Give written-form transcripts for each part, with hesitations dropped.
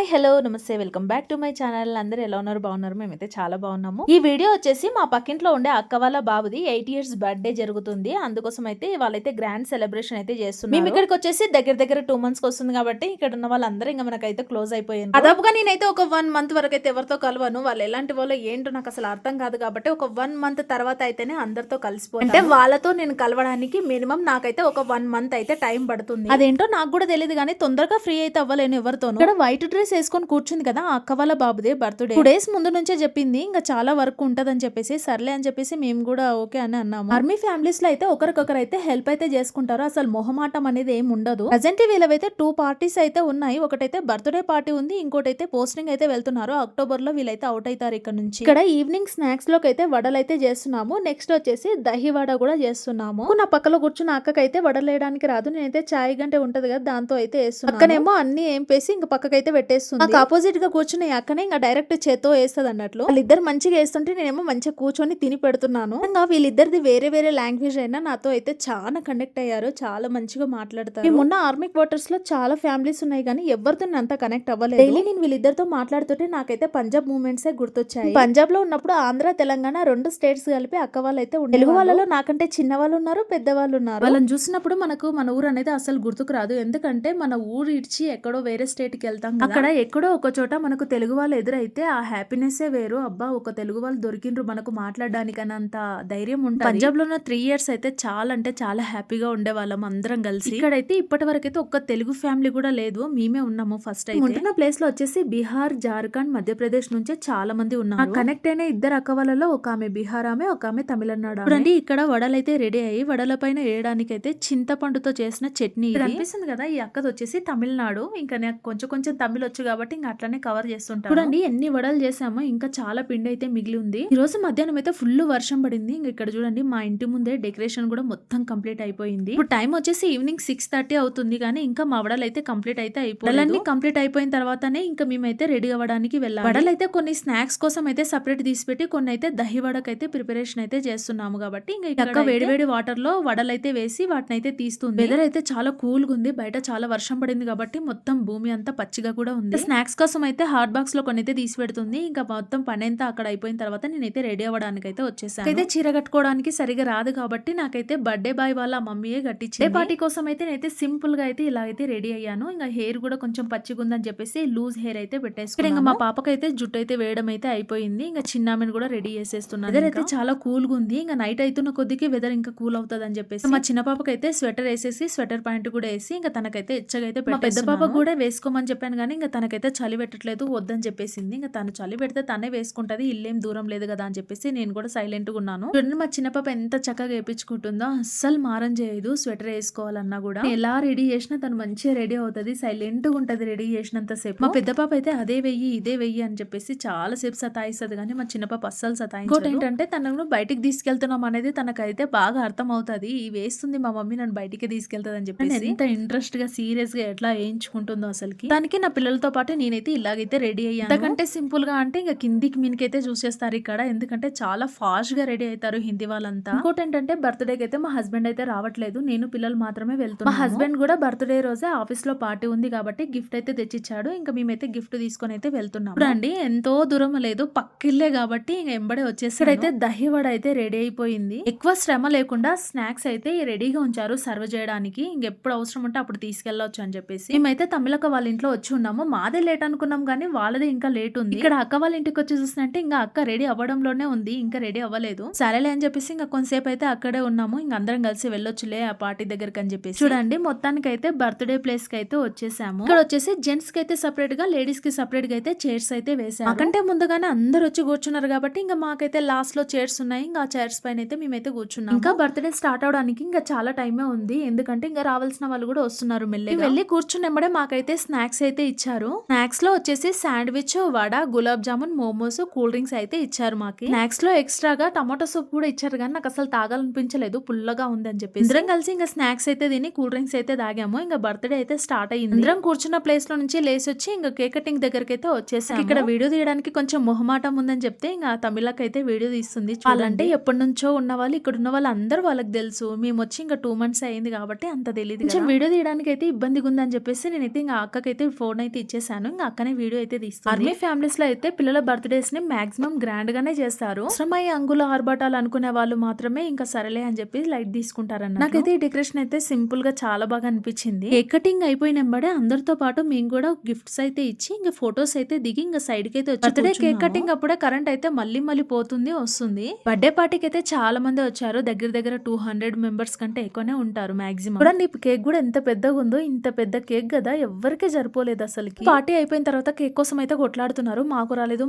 Hello నమస్తే welcome back to my channel. అందరూ ఎలా ఉన్నారు? బాగున్నారు? మేమైతే చాలా బాగున్నాము. ఈ వీడియో వచ్చేసి మా పక్కింట్లో ఉండే అక్క వాళ్ళ బాబుది 8 ఇయర్స్ బర్త్డే జరుగుతుంది. అందుకోసం అయితే వాళ్ళైతే గ్రాండ్ సెలబ్రేషన్ అయితే చేస్తున్నారు. మేము ఇక్కడికి వచ్చేసి దగ్గర 2 మంత్స్ కి వస్తుంది కాబట్టి ఇక్కడ ఉన్న వాళ్ళందరూ ఇంకా మనకైతే క్లోజ్ అయిపోయింది. దాదాపుగా నేనైతే ఒక 1 మంత్ వరకు అయితే ఎవరితో కలవను. వాళ్ళు ఎలాంటి వాళ్ళో ఏంటో నాకు అసలు అర్థం కాదు కాబట్టి ఒక 1 మంత్ తర్వాత అయితేనే అందరితో కలిసిపోతాను. అంటే వాళ్ళతో నేను కలవడానికి మినిమం నాకైతే ఒక 1 మంత్ అయితే టైం పడుతుంది. అదేంటో నాకు కూడా తెలియదు కానీ తొందరగా ఫ్రీ అయితే అవ్వలేను ఎవరితోనూ. ఇక్కడ వైట్ డ్రెస్ వేసుకొని కూర్చుంది కదా ఆ అక్క వాళ్ళ బాబుదే బర్త్డే. 2 డేస్ ముందు నుంచే చెప్పింది ఇంకా చాలా వర్క్ ఉంటదని చెప్పేసి సర్లే అని చెప్పేసి మేము కూడా ఓకే అని అన్నాము. ఆర్మీ ఫ్యామిలీస్ లో అయితే ఒకరికొకరు అయితే హెల్ప్ అయితే చేసుకుంటారు. అసలు మొహమాటం అనేది ఏమి ఉండదు. ప్రజెంట్ వీళ్ళవైతే 2 పార్టీస్ అయితే ఉన్నాయి. ఒకటైతే బర్త్డే పార్టీ ఉంది, ఇంకోటి అయితే పోస్టింగ్ అయితే వెళ్తున్నారు. అక్టోబర్ లో వీళ్ళైతే అవుట్ అవుతారు ఇక్కడ నుంచి. ఇక్కడ ఈవినింగ్ స్నాక్స్ లోకి అయితే వడలు అయితే చేస్తున్నాము. నెక్స్ట్ వచ్చేసి దహి వడ కూడా చేస్తున్నాము. నా పక్కలో కూర్చున్న అక్కకైతే వడలు వేయడానికి రాదు. నేనైతే చాయ్ గంటే ఉంటది కదా దాంతో అయితే వేస్తున్నాను. అక్కనేమో అన్ని ఏం పేసి ఇంకా పక్కకైతే పెట్టేస్తుంది. నాకు ఆపోజిట్ గా కూర్చున్న అక్కనే ఇంకా డైరెక్ట్ చేత్తో వేస్తుంది అన్నట్లు. వాళ్ళిద్దరు మంచిగా వేస్తుంటే నేనేమో మంచిగా కూర్చొని తిని పెడుతున్నాను. ఇంకా వీళ్ళిద్దరిది వేరే లాంగ్వేజ్ అయినా నాతో అయితే చాలా కనెక్ట్ అయ్యారు. చాలా మంచిగా మాట్లాడతారు. మేమున్న ఆర్మీ క్వార్టర్స్ లో చాలా ఫ్యామిలీస్ ఉన్నాయి కానీ ఎవరితో అంత కనెక్ట్ అవ్వలేదు. డైలీ నేను వీళ్ళిద్దరితో మాట్లాడుతుంటే నాకైతే పంజాబ్ మూమెంట్స్ గుర్తొచ్చాయి. పంజాబ్ లో ఉన్నప్పుడు ఆంధ్ర తెలంగాణ 2 స్టేట్స్ కలిపి అక్క వాళ్ళు అయితే ఉండే. తెలుగు వాళ్ళలో నాకంటే చిన్న వాళ్ళు ఉన్నారు, పెద్ద వాళ్ళు ఉన్నారు. వాళ్ళని చూసినప్పుడు మనకు మన ఊరు అనేది అసలు గుర్తుకు రాదు. ఎందుకంటే మన ఊరు ఇడ్చి ఎక్కడో వేరే స్టేట్ కి వెళ్తాం. అక్కడ ఎక్కడో ఒక చోట మనకు తెలుగు వాళ్ళు ఎదురైతే ఆ హ్యాపీనెస్ వేరు. అబ్బా ఒక తెలుగు వాళ్ళు దొరికిండ్రు మనకు మాట్లాడడానికి అన్నంత ధైర్యం ఉంటుంది. పంజాబ్ లో ఉన్న 3 ఇయర్స్ అయితే చాలా అంటే చాలా హ్యాపీగా ఉండే వాళ్ళం అందరం కలిసి. ఇక్కడైతే ఇప్పటి వరకు అయితే ఒక్క తెలుగు ఫ్యామిలీ కూడా లేదు, మేమే ఉన్నాము. ఫస్ట్ అయితే ఉంటున్న ప్లేస్ లో వచ్చేసి బీహార్, జార్ఖండ్, మధ్యప్రదేశ్ నుంచే చాలా మంది ఉన్నారు. కనెక్ట్ అయిన 2 అక్క వాళ్ళలో ఒక ఆమె బీహార్ ఆమె, ఒక ఆమె తమిళనాడు. చూడండి ఇక్కడ వడలు అయితే రెడీ అయ్యి వడల పైన వేయడానికి అయితే చింతపండుతో చేసిన చట్నీ అనిపిస్తుంది కదా. ఈ అక్కది వచ్చేసి తమిళనాడు. ఇంకా నాకు కొంచెం తమిళ్ వచ్చు కాబట్టి ఇంకా అట్లనే కవర్ చేస్తుంటాను. చూడండి ఎన్ని వడలు చేసామో, ఇంకా చాలా పిండి అయితే మిగిలి ఉంది. ఈ రోజు మధ్యాహ్నం అయితే ఫుల్ వర్షం పడింది. ఇంకా ఇక్కడ చూడండి మా ఇంటి ముందే డెకరేషన్ కూడా మొత్తం కంప్లీట్ అయిపోయింది. ఇప్పుడు టైం వచ్చేసి ఈవినింగ్ 6:30 అవుతుంది కానీ ఇంకా మా వడలు అయితే కంప్లీట్ అయితే అయిపోయి కంప్లీట్ అయిపోయిన తర్వాతనే ఇంకా మేమైతే రెడీ అవ్వడానికి వెళ్ళాలి. వడలు అయితే కొన్ని స్నాక్స్ కోసం అయితే సపరేట్ తీసిపెట్టి కొన్ని అయితే దహి వడకైతే ప్రిపరేషన్ అయితే చేస్తున్నాము కాబట్టి ఇంకా ఇక్కడ వేడివేడి వాటర్ లో వడలు అయితే వేసి వాటిని అయితే తీస్తుంది. వెదర్ అయితే చాలా కూల్ గా ఉంది. బయట చాలా వర్షం పడింది కాబట్టి మొత్తం భూమి అంతా పచ్చిగా కూడా ఉంది. స్నాక్స్ కోసం అయితే హాట్ బాక్స్ లో కొన్ని అయితే తీసి పెడుతుంది. ఇంకా మొత్తం పని అంతా అక్కడ అయిపోయిన తర్వాత నేనైతే రెడీ అవ్వడానికి అయితే వచ్చేసాను. అయితే చీర కట్టుకోవడానికి సరిగా రాదు కాబట్టి నాకైతే బర్త్డే బాయ్ వాళ్ళ మమ్మీయే కట్టించింది. బర్త్డే పార్టీ కోసం అయితే నేనైతే సింపుల్ గా అయితే ఇలా అయితే రెడీ అయ్యాను. ఇంకా హెయిర్ కూడా కొంచెం పచ్చిగా ఉందని చెప్పేసి లూజ్ హెయిర్ అయితే పెట్టేసుకున్నాను. ఇంకా మా పాపకైతే జుట్టు అయితే వేయడం అయితే అయిపోయింది. ఇంకా చిన్నామెను కూడా రెడీ చేసేస్తున్నాను. వెదర్ అయితే చాలా కూల్ గా ఉంది. ఇంకా నైట్ అవుతున్న కొద్దికి వెదర్ ఇంకా కూల్ అవుతుంది అని చెప్పేసి మా చిన్న పాపకైతే స్వెటర్ వేసేసి స్వెటర్ ప్యాంట్ కూడా వేసి ఇంకా తనకైతే ఎచ్చగా అయితే పెద్ద పాప కూడా వేసుకోమని చెప్పాను కానీ ఇంకా తనకైతే చలి పెట్టట్లేదు వద్దని చెప్పేసింది. ఇంకా తను చలి పెడితే తనే వేసుకుంటది, ఇల్లేం దూరం లేదు కదా అని చెప్పేసి నేను కూడా సైలెంట్ గా ఉన్నాను. చూడండి మా చిన్న పాప ఎంత చక్కగా వేయించుకుంటుందో, అస్సలు మారం చేయదు. స్వెటర్ వేసుకోవాలన్నా కూడా ఎలా రెడీ చేసినా తను మంచిగా రెడీ అవుతుంది, సైలెంట్ గా ఉంటది రెడీ చేసినంత సేపు. మా పెద్ద పాప అయితే అదే వెయ్యి ఇదే వెయ్యి అని చెప్పేసి చాలా సేపు సతాయిస్తుంది కానీ మా చిన్న పాప అస్సలు సతాయించదు. ఇంకోటి ఏంటంటే తనను బయటికి తీసుకెళ్తున్నాం అనేది తనకైతే బాగా అర్థం అవుతుంది. ఈ వేస్తుంది మా మమ్మీ నన్ను బయటికి తీసుకెళ్తుంది అని చెప్పేసి ఎంత ఇంట్రెస్ట్ గా సీరియస్ గా ఎట్లా వేయించుకుంటుందో అసలుకి. దానికి నా పిల్లలతో పాటు నేనైతే ఇలాగైతే రెడీ అయ్యాను. ఎందుకంటే సింపుల్ గా అంటే ఇంకా కిందికి మీనికైతే చూసేస్తారు ఇక్కడ. ఎందుకంటే చాలా ఫాస్ట్ గా రెడీ అవుతారు హిందీ వాళ్ళంతా. ఇంకోటి ఏంటంటే బర్త్డేకి అయితే మా హస్బెండ్ అయితే రావట్లేదు, నేను పిల్లలు మాత్రమే వెళ్తున్నాం. మా హస్బెండ్ కూడా బర్త్డే రోజే ఆఫీస్ లో పార్టీ ఉంది కాబట్టి గిఫ్ట్ అయితే తెచ్చిచ్చాడు. ఇంకా మేమైతే గిఫ్ట్ తీసుకొని అయితే వెళ్తున్నాం. చూడండి ఎంతో దూరం లేదు, పక్కిల్లే కాబట్టి ఇంకా ఎంబడే వచ్చేసి అయితే దహి వడ అయితే రెడీ అయిపోయింది. ఎక్కువ శ్రమ లేకుండా స్నాక్స్ అయితే రెడీగా ఉంచారు సర్వ్ చేయడానికి. ఇంకెప్పుడు అవసరం ఉంటే అప్పుడు తీసుకెళ్లొచ్చు అని చెప్పేసి మేమైతే తమిళక వాళ్ళ ఇంట్లో వచ్చి ఉన్నాము. మాదే లేట్ అనుకున్నాం కానీ వాళ్ళదే ఇంకా లేట్ ఉంది. ఇక్కడ అక్క వాళ్ళ ఇంటికి వచ్చి చూసినట్టే ఇంకా అక్క రెడీ అవ్వడంలోనే ఉంది, ఇంకా రెడీ అవ్వలేదు. సరేలే అని చెప్పేసి ఇంకా కొంతసేపు అయితే అక్కడే ఉన్నాము. ఇంకా అందరం కలిసి వెళ్ళొచ్చులే ఆ పార్టీ దగ్గరికి అని చెప్పేసి. చూడండి మొత్తానికి అయితే బర్త్డే ప్లేస్ కి అయితే వచ్చేసాము. ఇక్కడ వచ్చేసి జెంట్స్ కి అయితే సపరేట్ గా, లేడీస్ కి సపరేట్ గా అయితే చైర్స్ అయితే వేసారు. మాకంటే ముందుగానే అందరు వచ్చి కూర్చున్నారు కాబట్టి ఇంకా మాకైతే లాస్ట్ లో చైర్స్ ఉన్నాయి. ఇంకా ఆ చైర్స్ పైన అయితే మేమైతే కూర్చున్నాం. ఇంకా బర్త్డే స్టార్ట్ అవడానికి ఇంకా చాలా టైమే ఉంది. ఎందుకంటే ఇంకా రావాల్సిన వాళ్ళు కూడా వస్తున్నారు. మెల్లగా వెళ్ళి కూర్చున్నప్పుడే మాకైతే స్నాక్స్ అయితే ఇచ్చారు. స్నాక్స్ లో వచ్చేసి sandwich, vada, gulab jamun, momos, cool drinks అయితే ఇచ్చారు మాకి. స్నాక్స్ లో ఎక్స్ట్రాగా టమాటో సూప్ కూడా ఇచ్చారు కానీ నాకు అసలు తాగాలనిపించలేదు, పుల్లగా ఉంది అని చెప్పి. అందరం కలిసి ఇంకా స్నాక్స్ అయితే తిని కూల్ డ్రింక్స్ అయితే తాగాము. ఇంకా బర్త్డే అయితే స్టార్ట్ అయ్యింది. అందరం కూర్చున్న ప్లేస్ లో నుంచి లేసి వచ్చి ఇంకా కేక్ కటింగ్ దగ్గరికి అయితే వచ్చేసాం. ఇక్కడ వీడియో తీయడానికి కొంచెం మొహమాటం ఉందని చెప్తే ఇంకా తమిళకి అయితే వీడియో తీస్తుంది. వాళ్ళంటే ఎప్పటి నుంచో ఉన్న వాళ్ళు, ఇక్కడ ఉన్న వాళ్ళు అందరూ వాళ్ళకి తెలుసు. మేము వచ్చి ఇంకా 2 months అయింది కాబట్టి అంత తెలియదు. కొంచెం వీడియో తీయడానికి అయితే ఇబ్బందిగా ఉందని చెప్పేసి నేనైతే ఇంకా అక్కకైతే ఫోన్ అయితే ఇచ్చేసి వచ్చేసాను. ఇంకా అక్కనే వీడియో అయితే తీస్తుంది. ఆర్మీ ఫ్యామిలీస్ లో అయితే పిల్లల బర్త్డేస్ ని మాక్సిమం గ్రాండ్ గానే చేస్తారు. అవసరమై అంగుల ఆర్భాటాలు అనుకునే వాళ్ళు మాత్రమే ఇంకా సరేలే అని చెప్పి లైట్ తీసుకుంటారన్న. నాకైతే ఈ డెకరేషన్ అయితే సింపుల్ గా చాలా బాగా అనిపించింది. కేక్ కటింగ్ అయిపోయినంబడే అందరితో పాటు మేము కూడా గిఫ్ట్స్ అయితే ఇచ్చి ఇంకా ఫొటోస్ అయితే దిగి ఇంకా సైడ్ కి అయితే వచ్చి బర్త్డే కేక్ కటింగ్ అప్పుడే కరెంట్ అయితే మళ్ళీ పోతుంది వస్తుంది. బర్త్డే పార్టీకి అయితే చాలా మంది వచ్చారు. దగ్గర 200 మెంబర్స్ కంటే ఎక్కువనే ఉంటారు మాక్సిమం. చూడండి కేక్ కూడా ఎంత పెద్దగా ఉందో. ఇంత పెద్ద కేక్ కదా ఎవరికే సరిపోలేదు అసలుకి. పార్టీ అయిపోయిన తర్వాత కేక్ కోసం అయితే కొట్లాడుతున్నారు. మాకు రాలేదు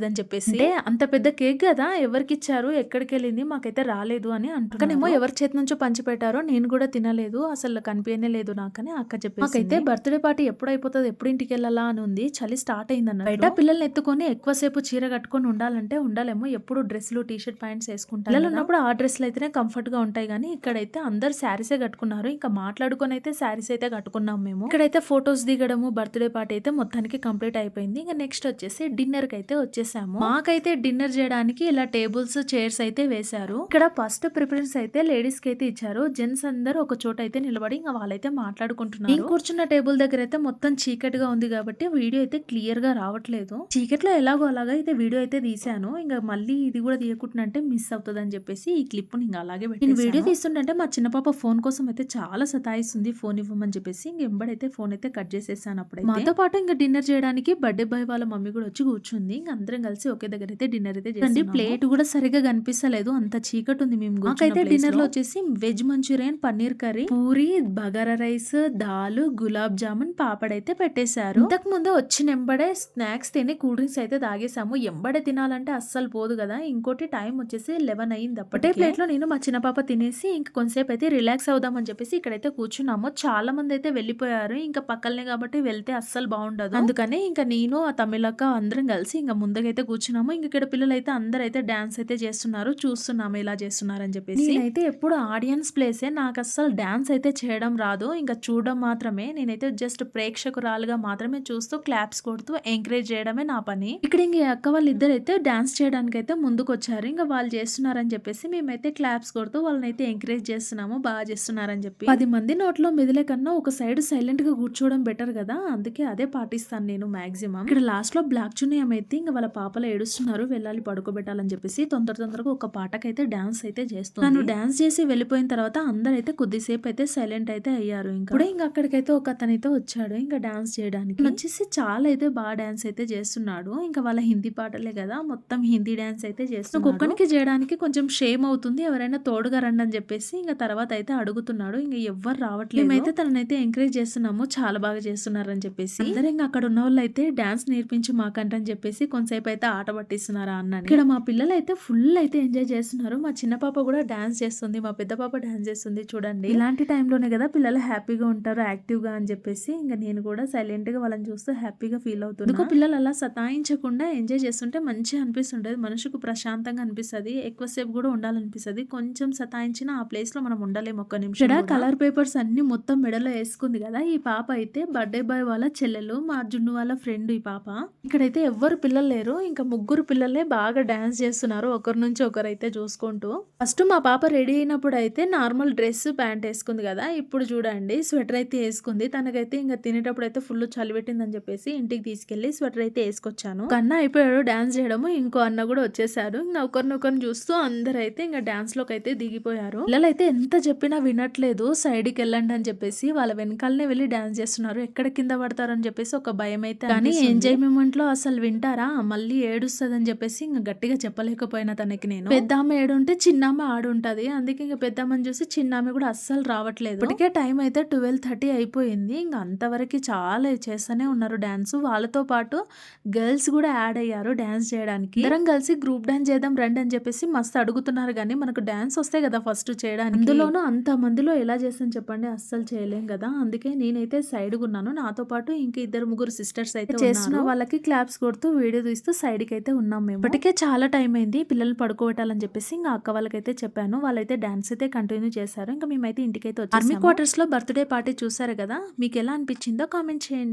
అని చెప్పేసి. అంటే అంత పెద్ద కేక్ కదా ఎవరికి ఇచ్చారు, ఎక్కడికి వెళ్ళింది, మాకైతే రాలేదు అని అంటున్నానేమో. ఎవరి చేతి నుంచో పంచి పెట్టారో నేను కూడా తినలేదు, అసలు కనిపించనే లేదు నాకని అక్క చెప్పేసి. మాకైతే బర్త్డే పార్టీ ఎప్పుడు అయిపోతుంది, ఎప్పుడు ఇంటికి వెళ్ళాలా అని ఉంది. చలి స్టార్ట్ అయింది అన్న. బయట పిల్లల్ని ఎత్తుకొని ఎక్కువసేపు చీర కట్టుకొని ఉండాలంటే ఉండలేమో. ఎప్పుడు డ్రెస్సులు టీషర్ట్ ప్యాంట్స్ వేసుకుంటారు. పిల్లలు ఉన్నప్పుడు ఆ డ్రెస్సులు అయితేనే కంఫర్ట్ గా ఉంటాయి. కానీ ఇక్కడైతే అందరు శారీసే కట్టుకున్నారు. ఇంకా మాట్లాడుకొని అయితే శారీస్ అయితే కట్టుకున్నాం మేము. ఇక్కడైతే ఫొటోస్ దిగడము బర్త్డే పార్టీ అయితే మొత్తానికి కంప్లీట్ అయిపోయింది. ఇంకా నెక్స్ట్ వచ్చేసి డిన్నర్ కి అయితే వచ్చేసాము. మాకైతే డిన్నర్ చేయడానికి ఇలా టేబుల్స్ చైర్స్ అయితే వేశారు. ఇక్కడ ఫస్ట్ ప్రిఫరెన్స్ అయితే లేడీస్ కి అయితే ఇచ్చారు. జెంట్స్ అందరూ ఒక చోట అయితే నిలబడి ఇంకా వాళ్ళైతే మాట్లాడుకుంటున్నారు. నేను కూర్చున్న టేబుల్ దగ్గర అయితే మొత్తం చీకటిగా ఉంది కాబట్టి వీడియో అయితే క్లియర్ గా రావట్లేదు. చీకట్లో ఎలాగో అలాగా అయితే వీడియో అయితే తీసాను. ఇంకా మళ్ళీ ఇది కూడా తీయకుంటే మిస్ అవుతుంది అని చెప్పేసి ఈ క్లిప్ ఇంకా అలాగే పెట్టి నేను వీడియో తీస్తుంటే మా చిన్న పాప ఫోన్ కోసం అయితే చాలా సతాయిస్తుంది. ఫోన్ ఇవ్వమని చెప్పేసి ఇంక ఎంబడైతే ఫోన్ అయితే కట్ చేసేసాను. అప్పుడైతే మాతో పాటు ఇంకా డిన్నర్ చేయడానికి బర్త్డే బాయ్ వాళ్ళ మమ్మీ కూడా వచ్చి కూర్చుంది. ఇంకా అందరం కలిసి ఒకే దగ్గర అయితే డిన్నర్ అయితే చేసి ప్లేట్ కూడా సరిగా కనిపిస్తలేదు, అంత చీకటి ఉంది. మేము మాకైతే డిన్నర్ లో వచ్చేసి veg Manchurian, paneer curry, puri, bagara rice, dal, gulab jamun, papad అయితే పెట్టేశారు. ఇంతకు ముందు వచ్చిన ఎంబడే స్నాక్స్ తిని కూల్ డ్రింక్స్ అయితే తాగేసాము. ఎంబడే తినాలంటే అస్సలు పోదు కదా. ఇంకోటి టైం వచ్చేసి 11 అయింది. అప్పటే ప్లేట్ లో నేను మా చిన్న పాప తినేసి ఇంక కొంతసేపు అయితే రిలాక్స్ అవుదాం అని చెప్పేసి ఇక్కడైతే కూర్చున్నాము. చాలా మంది అయితే వెళ్ళిపోయారు. ఇంకా పక్కలనే కాబట్టి వెళ్తే అస్సలు బాగుండదు. అందుకని ఇంకా నేను ఆ తమిళక్క అందరం కలిసి ఇంకా ముందుకైతే కూర్చున్నాము. ఇంక ఇక్కడ పిల్లలు అయితే అందరూ అయితే డాన్స్ అయితే చేస్తున్నారు. చూస్తున్నాము ఇలా చేస్తున్నారు అని చెప్పేసి. నేనైతే ఎప్పుడు ఆడియన్స్ ప్లేసే, నాకు అస్సలు డాన్స్ అయితే చేయడం రాదు. ఇంకా చూడడం మాత్రమే. నేనైతే జస్ట్ ప్రేక్షకురాలుగా మాత్రమే చూస్తూ క్లాప్స్ కొడుతూ ఎంకరేజ్ చేయడమే నా పని. ఇక్కడ ఇంక అక్క వాళ్ళు ఇద్దరైతే డాన్స్ చేయడానికి అయితే ముందుకు వచ్చారు. ఇంకా వాళ్ళు చేస్తున్నారని చెప్పేసి మేమైతే క్లాప్స్ కొడుతూ వాళ్ళని అయితే ఎంకరేజ్ చేస్తున్నాము. బాగా చేస్తున్నారని చెప్పి 10 మంది నోట్లో మెదిలే కన్నా ఒక సైడ్ సైలెంట్ గా కూర్చోవడం బెటర్ కదా. అందుకే అదే పాటిస్తాను నేను మాక్సిమం. ఇక్కడ లాస్ట్ లో బ్లాక్ చున్నీ అయితే ఇంకా వాళ్ళ పాపలు ఏడుస్తున్నారు, వెళ్ళాలి పడుకోబెట్టాలని చెప్పేసి తొందరగా ఒక పాటకైతే డాన్స్ అయితే చేస్తుంది. తను డాన్స్ చేసి వెళ్ళిపోయిన తర్వాత అందరైతే కొద్దిసేపు అయితే సైలెంట్ అయితే అయ్యారు. ఇంకా అక్కడికైతే ఒక అతనైతే వచ్చాడు ఇంకా డాన్స్ చేయడానికి. వచ్చేసి చాలా అయితే బాగా డాన్స్ అయితే చేస్తున్నాడు. ఇంకా వాళ్ళ హిందీ పాటలే కదా, మొత్తం హిందీ డాన్స్ అయితే చేస్తున్నాడు. ఒక్కనికి చేయడానికి కొంచెం షేమ్ అవుతుంది, ఎవరైనా తోడుగా రండి అని చెప్పేసి ఇంకా తర్వాత అయితే అడుగుతున్నాడు. ఇంకా ఎవ్వరు రావట్లేదు. మేమైతే తననైతే ఎంకరేజ్ చేస్తున్నాము, చాలా బాగా చేస్తున్నారు అని చెప్పేసి. అందరూ ఇంకా అక్కడ ఉన్న వాళ్ళు అయితే డాన్స్ నేర్పించి మాకంటని చెప్పేసి కొంతసేపు అయితే ఆట పట్టిస్తున్నారా అన్నాను. ఇక్కడ మా పిల్లలు అయితే ఫుల్ అయితే ఎంజాయ్ చేస్తున్నారు. మా చిన్న పాప కూడా డాన్స్ చేస్తుంది, మా పెద్ద పాప డాన్స్ చేస్తుంది. చూడండి ఇలాంటి టైంలోనే కదా పిల్లలు హ్యాపీగా ఉంటారు, యాక్టివ్ గా అని చెప్పేసి ఇంకా నేను కూడా సైలెంట్ గా వాళ్ళని చూస్తూ హ్యాపీగా ఫీల్ అవుతుంది. ఎందుకు పిల్లలు అలా సతాయించకుండా ఎంజాయ్ చేస్తుంటే మంచిగా అనిపిస్తుంటది, మనసుకు ప్రశాంతంగా అనిపిస్తుంది, ఎక్కువసేపు కూడా ఉండాలనిపిస్తుంది. కొంచెం సతాయించిన ఆ ప్లేస్ లో మనం ఉండలేము ఒక్క నిమిషం. ఇక్కడ కలర్ పేపర్స్ అన్ని మొత్తం మెడలో వేసుకుంది కదా. ఈ పాప అయితే బర్త్డే బాయ్ వాళ్ళ చెల్లెలు, మా జున్ను వాళ్ళ ఫ్రెండ్ ఈ పాప. ఇక్కడైతే ఎవ్వరు పిల్లలు లేరు, ఇంకా ముగ్గురు పిల్లలే బాగా డాన్స్ చేస్తున్నారు ఒకరి నుంచి ఒకరు అయితే చూసుకుంటూ. ఫస్ట్ మా పాప రెడీ అయినప్పుడు అయితే నార్మల్ డ్రెస్ ప్యాంట్ వేసుకుంది కదా. ఇప్పుడు చూడండి స్వెటర్ అయితే వేసుకుంది. తనకైతే ఇంకా తినేటప్పుడు అయితే ఫుల్ చలి పెట్టిందని చెప్పేసి ఇంటికి తీసుకెళ్లి స్వెటర్ అయితే వేసుకొచ్చాను. ఒక అన్న అయిపోయాడు డాన్స్ చేయడము, ఇంకో అన్న కూడా వచ్చేసారు. ఇంకా ఒకరినొకరిని చూస్తూ అందరు అయితే ఇంకా డాన్స్ లోకి అయితే దిగిపోయారు. పిల్లలైతే ఎంత చెప్పినా వినట్లేదు, సైడ్ కి వెళ్ళండి అని చెప్పేసి వాళ్ళ వెనకాలనే వెళ్ళి డాన్స్ చేస్తున్నారు. ఎక్కడ కింద పడతారు అని చెప్పేసి ఒక భయం అయితే. కానీ ఎంజాయ్ మూమెంట్ లో అసలు వింటారా, మళ్ళీ ఏడుస్తుంది అని చెప్పేసి ఇంకా గట్టిగా చెప్పలేకపోయినా తనకి నేను. పెద్ద ఆమె ఏడుంటే చిన్న ఆమె ఆడుంటది, అందుకే ఇంకా పెద్ద ఆమెను చూసి చిన్న ఆమె కూడా అస్సలు రావట్లేదు. ఇప్పటికే టైం అయితే 12:30 అయిపోయింది. ఇంకా అంతవరకు చాలా చేస్తూనే ఉన్నారు డాన్స్. వాళ్ళతో పాటు గర్ల్స్ కూడా యాడ్ అయ్యారు డాన్స్ చేయడానికి. అందరం కలిసి గ్రూప్ డాన్స్ చేద్దాం రండి అని చెప్పేసి మస్తు అడుగుతున్నారు. కానీ మనకు డాన్స్ వస్తే కదా ఫస్ట్ చేయడానికి. అందులోనూ అంత మందిలో ఎలా చేస్తాను చెప్పండి, అస్సలు చేయలేం కదా. అందుకే నేనైతే సైడ్ ఉన్నాను, నాతో పాటు ఇంకా 2-3 సిస్టర్స్ అయితే చేస్తున్న వాళ్ళకి క్లాప్స్ కొడుతూ వీడియో తీస్తూ సైడ్ కి అయితే ఉన్నాం మేము. ఇప్పటికే చాలా టైం అయింది, పిల్లలు పడుకోబెట్టాలని చెప్పేసి ఇంకా అక్క వాళ్ళకైతే చెప్పాను. వాళ్ళైతే డాన్స్ అయితే కంటిన్యూ చేశారు. ఇంకా మేమైతే ఇంటికైతే వచ్చాము. ఆర్మీ క్వార్టర్స్ లో బర్త్డే పార్టీ చూసారు కదా, మీకు ఎలా అనిపించిందో కామెంట్ చేయండి.